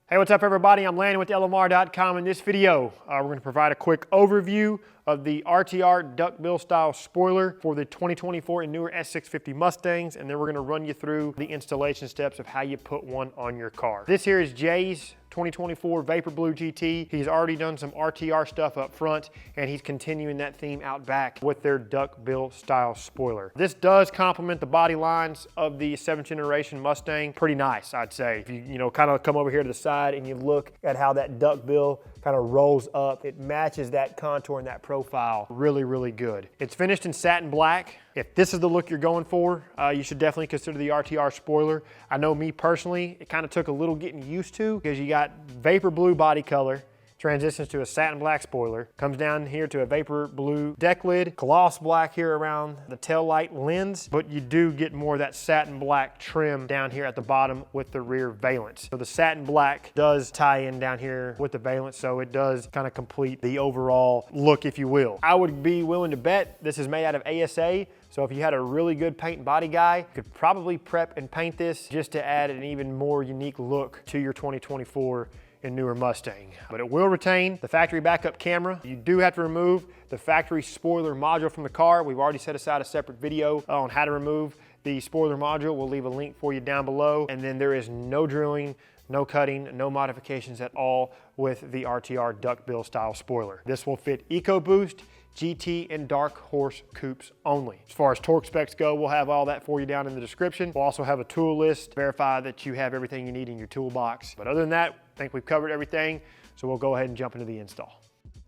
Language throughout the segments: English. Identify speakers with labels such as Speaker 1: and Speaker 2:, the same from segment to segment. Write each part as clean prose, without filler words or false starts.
Speaker 1: Hey, what's up everybody? I'm Landan with LMR.com. In this video, we're going to provide a quick overview of the RTR duckbill style spoiler for the 2024 and newer S650 Mustangs, and then we're going to run you through the installation steps of how you put one on your car. This here is Jay's 2024 Vapor Blue GT. He's already done some RTR stuff up front, and he's continuing that theme out back with their duckbill style spoiler. This does complement the body lines of the 7th generation Mustang pretty nice, I'd say. If you kind of come over here to the side and you look at how that duckbill kind of rolls up, it matches that contour and that profile really, really good. It's finished in satin black. If this is the look you're going for, you should definitely consider the RTR spoiler. I know me personally, it kind of took a little getting used to because you got vapor blue body color, transitions to a satin black spoiler, comes down here to a vapor blue deck lid, gloss black here around the tail light lens, but you do get more of that satin black trim down here at the bottom with the rear valence. So the satin black does tie in down here with the valence, so it does kind of complete the overall look, if you will. I would be willing to bet this is made out of ASA, so if you had a really good paint and body guy, you could probably prep and paint this just to add an even more unique look to your 2024 and newer Mustang. But it will retain the factory backup camera. You do have to remove the factory spoiler module from the car. We've already set aside a separate video on how to remove the spoiler module. We'll leave a link for you down below. And then there is no drilling, no cutting, no modifications at all with the RTR duckbill style spoiler. This will fit EcoBoost, GT, and Dark Horse coupes only. As far as torque specs go, we'll have all that for you down in the description. We'll also have a tool list to verify that you have everything you need in your toolbox. But other than that, I think we've covered everything, so we'll go ahead and jump into the install.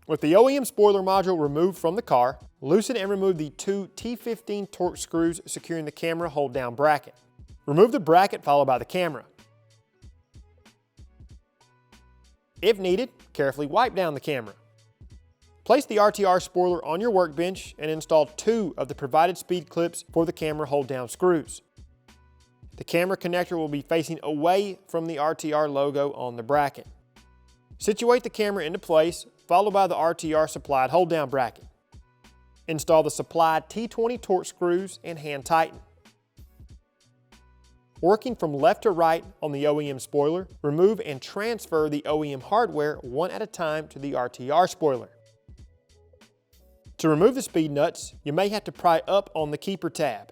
Speaker 1: With the OEM spoiler module removed from the car, loosen and remove the two T15 torque screws securing the camera hold down bracket. Remove the bracket followed by the camera. If needed, carefully wipe down the camera. Place the RTR spoiler on your workbench and install 2 of the provided speed clips for the camera hold down screws. The camera connector will be facing away from the RTR logo on the bracket. Situate the camera into place, followed by the RTR supplied hold down bracket. Install the supplied T20 torque screws and hand tighten. Working from left to right on the OEM spoiler, remove and transfer the OEM hardware one at a time to the RTR spoiler. To remove the speed nuts, you may have to pry up on the keeper tab.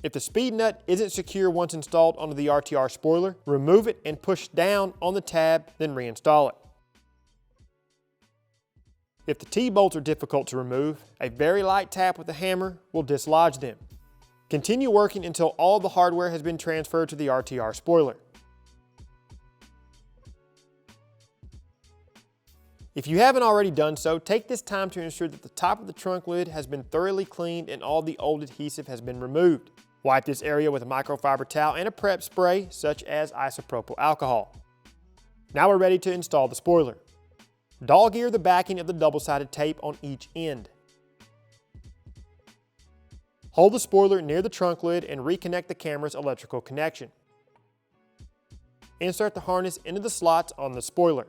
Speaker 1: If the speed nut isn't secure once installed onto the RTR spoiler, remove it and push down on the tab, then reinstall it. If the T-bolts are difficult to remove, a very light tap with a hammer will dislodge them. Continue working until all the hardware has been transferred to the RTR spoiler. If you haven't already done so, take this time to ensure that the top of the trunk lid has been thoroughly cleaned and all the old adhesive has been removed. Wipe this area with a microfiber towel and a prep spray such as isopropyl alcohol. Now we're ready to install the spoiler. Dog ear the backing of the double-sided tape on each end. Hold the spoiler near the trunk lid and reconnect the camera's electrical connection. Insert the harness into the slots on the spoiler.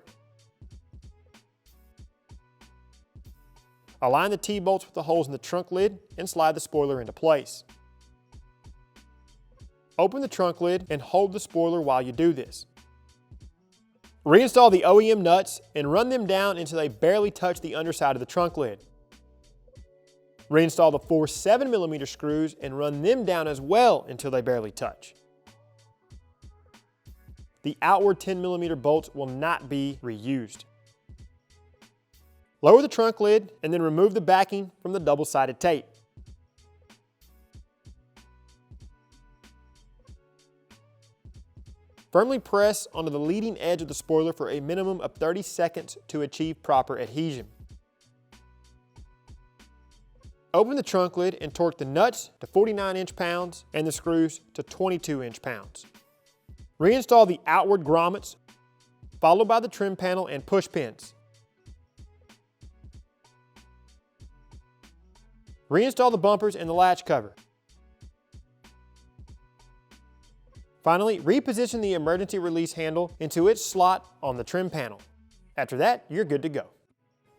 Speaker 1: Align the T-bolts with the holes in the trunk lid and slide the spoiler into place. Open the trunk lid and hold the spoiler while you do this. Reinstall the OEM nuts and run them down until they barely touch the underside of the trunk lid. Reinstall the 4 7mm screws and run them down as well until they barely touch. The outward 10mm bolts will not be reused. Lower the trunk lid and then remove the backing from the double-sided tape. Firmly press onto the leading edge of the spoiler for a minimum of 30 seconds to achieve proper adhesion. Open the trunk lid and torque the nuts to 49 inch-pounds and the screws to 22 inch-pounds. Reinstall the outward grommets, followed by the trim panel and push pins. Reinstall the bumpers and the latch cover. Finally, reposition the emergency release handle into its slot on the trim panel. After that, you're good to go.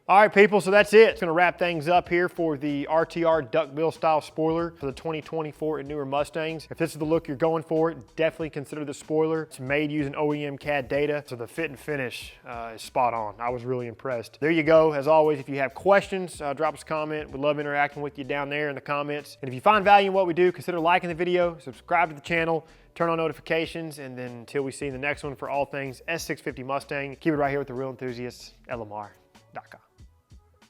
Speaker 1: All right, people, so that's it. It's gonna wrap things up here for the RTR duckbill style spoiler for the 2024 and newer Mustangs. If this is the look you're going for, definitely consider the spoiler. It's made using OEM CAD data, so the fit and finish is spot on. I was really impressed. There you go. As always, if you have questions, drop us a comment. We'd love interacting with you down there in the comments. And if you find value in what we do, consider liking the video, subscribe to the channel, turn on notifications, and then until we see you in the next one for all things S650 Mustang, keep it right here with the real enthusiasts, LMR.com.